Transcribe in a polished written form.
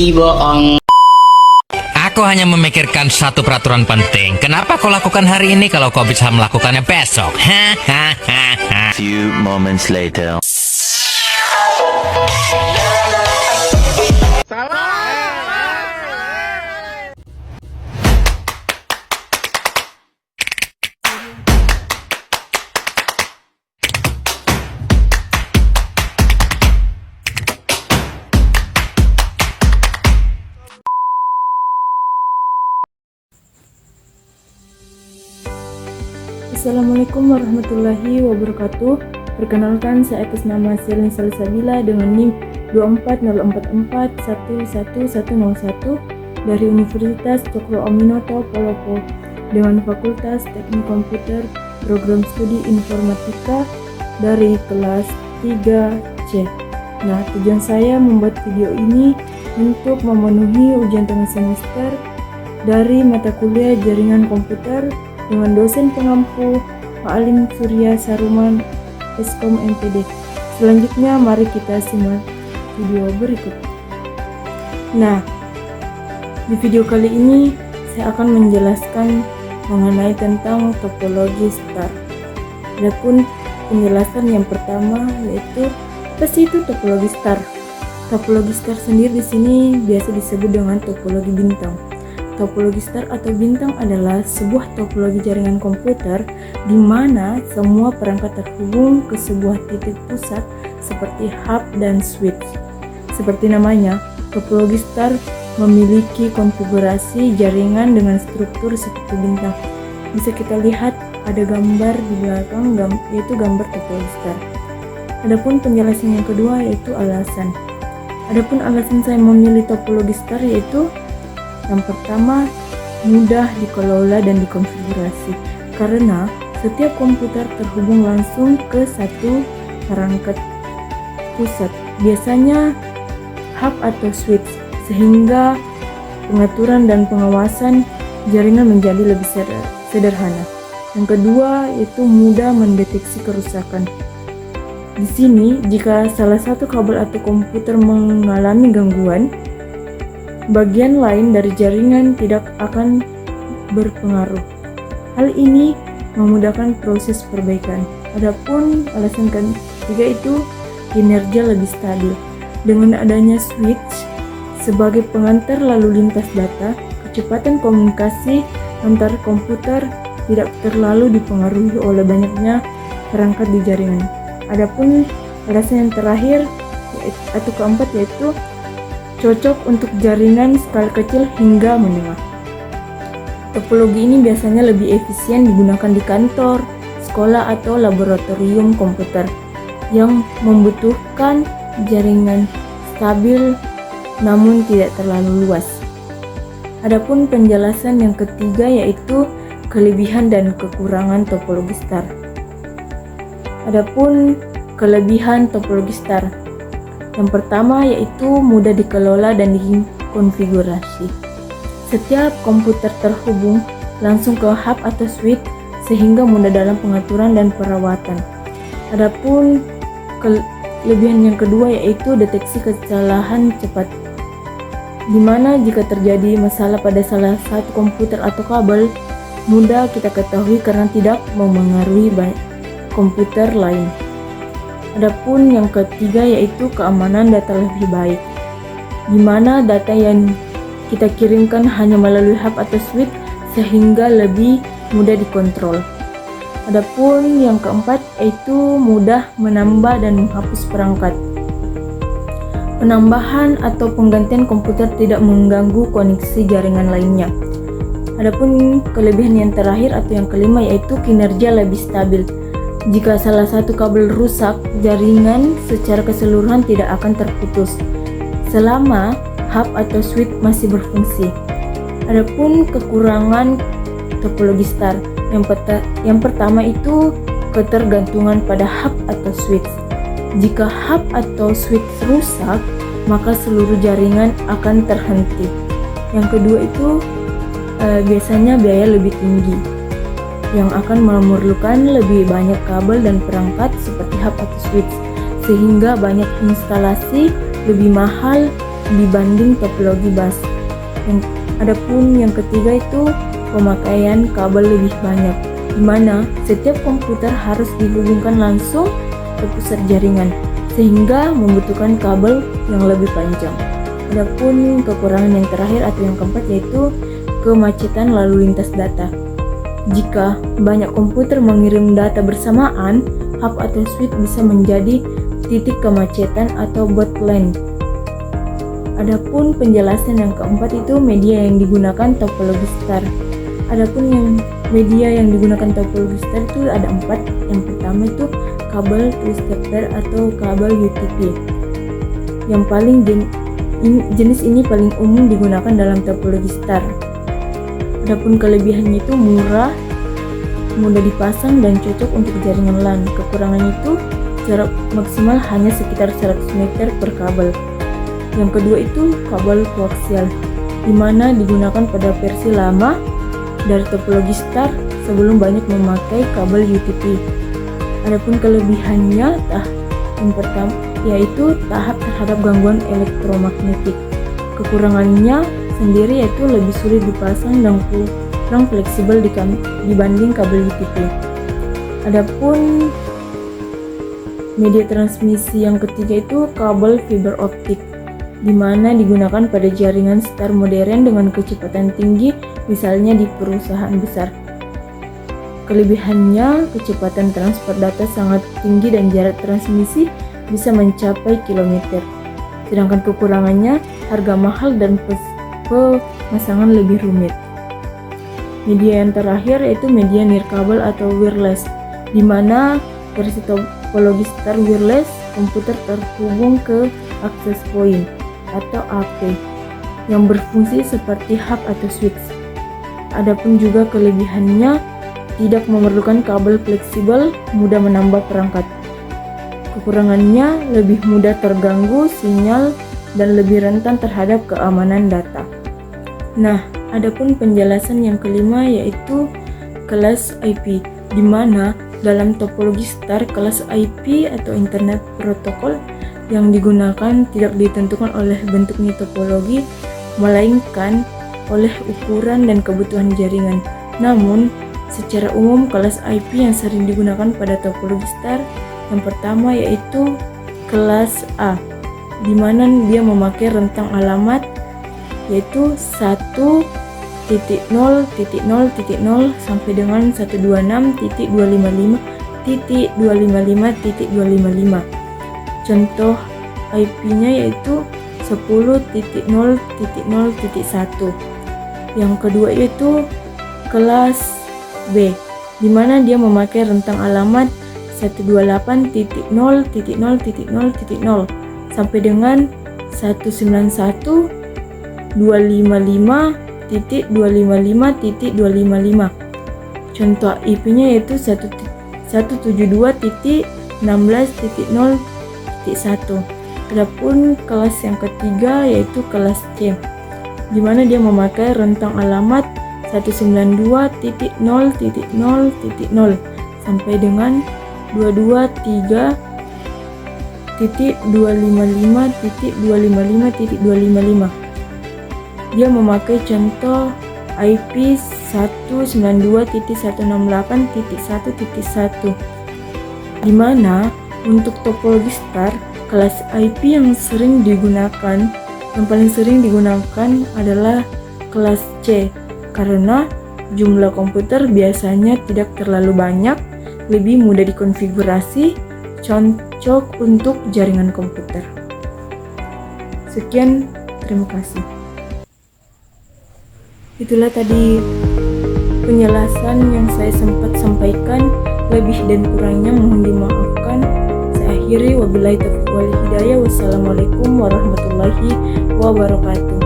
bohong. Aku hanya memikirkan satu peraturan penting. Kenapa kau lakukan hari ini kalau kau bisa melakukannya besok? Few moments later. Assalamualaikum warahmatullahi wabarakatuh. Perkenalkan, saya atas nama Selin Salsabila dengan NIM 24044111101 dari Universitas Cokro Aminoto Palopo dengan Fakultas Teknik Komputer Program Studi Informatika dari kelas 3C. Nah, tujuan saya membuat video ini untuk memenuhi ujian tengah semester dari mata kuliah Jaringan Komputer dengan dosen pengampu Pak Alim Surya Saruman Eskom MPD. Selanjutnya mari kita simak video berikut. Nah, di video kali ini saya akan menjelaskan mengenai tentang topologi star. Adapun penjelasan yang pertama yaitu apa sih itu topologi star? Topologi star sendiri di sini biasa disebut dengan topologi bintang. Topologi star atau bintang adalah sebuah topologi jaringan komputer di mana semua perangkat terhubung ke sebuah titik pusat seperti hub dan switch. Seperti namanya, topologi star memiliki konfigurasi jaringan dengan struktur seperti bintang. Bisa kita lihat ada gambar di belakang, yaitu gambar topologi star. Adapun penjelasan yang kedua yaitu alasan. Adapun alasan saya memilih topologi star yaitu yang pertama, mudah dikelola dan dikonfigurasi karena setiap komputer terhubung langsung ke satu perangkat pusat, biasanya hub atau switch, sehingga pengaturan dan pengawasan jaringan menjadi lebih sederhana. Yang kedua, yaitu mudah mendeteksi kerusakan. Di sini, jika salah satu kabel atau komputer mengalami gangguan, bagian lain dari jaringan tidak akan berpengaruh. Hal ini memudahkan proses perbaikan. Adapun alasan ketiga itu kinerja lebih stabil. Dengan adanya switch sebagai pengantar lalu lintas data, kecepatan komunikasi antar komputer tidak terlalu dipengaruhi oleh banyaknya perangkat di jaringan. Adapun alasan yang terakhir atau keempat yaitu cocok untuk jaringan skala kecil hingga menengah. Topologi ini biasanya lebih efisien digunakan di kantor, sekolah, atau laboratorium komputer yang membutuhkan jaringan stabil namun tidak terlalu luas. Adapun penjelasan yang ketiga yaitu kelebihan dan kekurangan topologi star. Adapun kelebihan topologi star. Yang pertama yaitu mudah dikelola dan dikonfigurasi. Setiap komputer terhubung langsung ke hub atau switch sehingga mudah dalam pengaturan dan perawatan. Adapun kelebihan yang kedua yaitu deteksi kesalahan cepat. Di mana jika terjadi masalah pada salah satu komputer atau kabel, mudah kita ketahui karena tidak memengaruhi komputer lain. Adapun yang ketiga yaitu keamanan data lebih baik, di mana data yang kita kirimkan hanya melalui hub atau switch sehingga lebih mudah dikontrol. Adapun yang keempat yaitu mudah menambah dan menghapus perangkat. Penambahan atau penggantian komputer tidak mengganggu koneksi jaringan lainnya. Adapun kelebihan yang terakhir atau yang kelima yaitu kinerja lebih stabil. Jika salah satu kabel rusak, jaringan secara keseluruhan tidak akan terputus selama hub atau switch masih berfungsi. Adapun kekurangan topologi star, yang pertama itu ketergantungan pada hub atau switch. Jika hub atau switch rusak, maka seluruh jaringan akan terhenti. Yang kedua itu biasanya biaya lebih tinggi, yang akan memerlukan lebih banyak kabel dan perangkat seperti hub atau switch, sehingga banyak instalasi lebih mahal dibanding topologi bus. Adapun yang ketiga itu pemakaian kabel lebih banyak, di mana setiap komputer harus dihubungkan langsung ke pusat jaringan, sehingga membutuhkan kabel yang lebih panjang. Adapun kekurangan yang terakhir atau yang keempat yaitu kemacetan lalu lintas data. Jika banyak komputer mengirim data bersamaan, hub atau switch bisa menjadi titik kemacetan atau bottleneck. Adapun penjelasan yang keempat itu media yang digunakan topologi star. Adapun yang media yang digunakan topologi star itu ada 4. Yang pertama itu kabel twisted pair atau kabel UTP. Yang paling jenis ini paling umum digunakan dalam topologi star. Adapun kelebihannya itu murah, mudah dipasang dan cocok untuk jaringan LAN. Kekurangannya itu jarak maksimal hanya sekitar 100 meter per kabel. Yang kedua itu kabel koaksial, di mana digunakan pada versi lama dari topologi star sebelum banyak memakai kabel UTP. Adapun kelebihannya yang pertama yaitu tahap terhadap gangguan elektromagnetik. Kekurangannya sendiri yaitu lebih sulit dipasang dan kurang fleksibel dibanding kabel UTP. Adapun media transmisi yang ketiga itu kabel fiber optik, di mana digunakan pada jaringan star modern dengan kecepatan tinggi, misalnya di perusahaan besar. Kelebihannya, kecepatan transfer data sangat tinggi dan jarak transmisi bisa mencapai kilometer. Sedangkan kekurangannya, harga mahal dan pemasangan lebih rumit. Media yang terakhir yaitu media nirkabel atau wireless, di mana versi topologi star wireless komputer terhubung ke access point atau AP yang berfungsi seperti hub atau switch. Adapun juga kelebihannya tidak memerlukan kabel fleksibel, mudah menambah perangkat. Kekurangannya lebih mudah terganggu sinyal dan lebih rentan terhadap keamanan data. Nah, adapun penjelasan yang kelima yaitu kelas IP, di mana dalam topologi star kelas IP atau Internet Protocol yang digunakan tidak ditentukan oleh bentuknya topologi, melainkan oleh ukuran dan kebutuhan jaringan. Namun, secara umum kelas IP yang sering digunakan pada topologi star yang pertama yaitu kelas A, di mana dia memakai rentang alamat yaitu 1.0.0.0 sampai dengan 126.255.255.255. Contoh IP-nya yaitu 10.0.0.1. Yang kedua yaitu kelas B, di mana dia memakai rentang alamat 128.0.0.0 sampai dengan 192.255.255.255. Contoh IP-nya yaitu 172.16.0.1. Adapun kelas yang ketiga yaitu kelas C, di mana dia memakai rentang alamat 192.0.0.0 sampai dengan 223.255.255.255. Dia memakai contoh IP 192.168.1.1, di mana untuk topologi star kelas IP yang paling sering digunakan adalah kelas C, karena jumlah komputer biasanya tidak terlalu banyak, lebih mudah dikonfigurasi, cocok untuk jaringan komputer. Sekian, terima kasih. Itulah tadi penjelasan yang saya sempat sampaikan, lebih dan kurangnya mohon dimaafkan. Saya akhiri, wabillahi taufiq wal hidayah. Wassalamualaikum warahmatullahi wabarakatuh.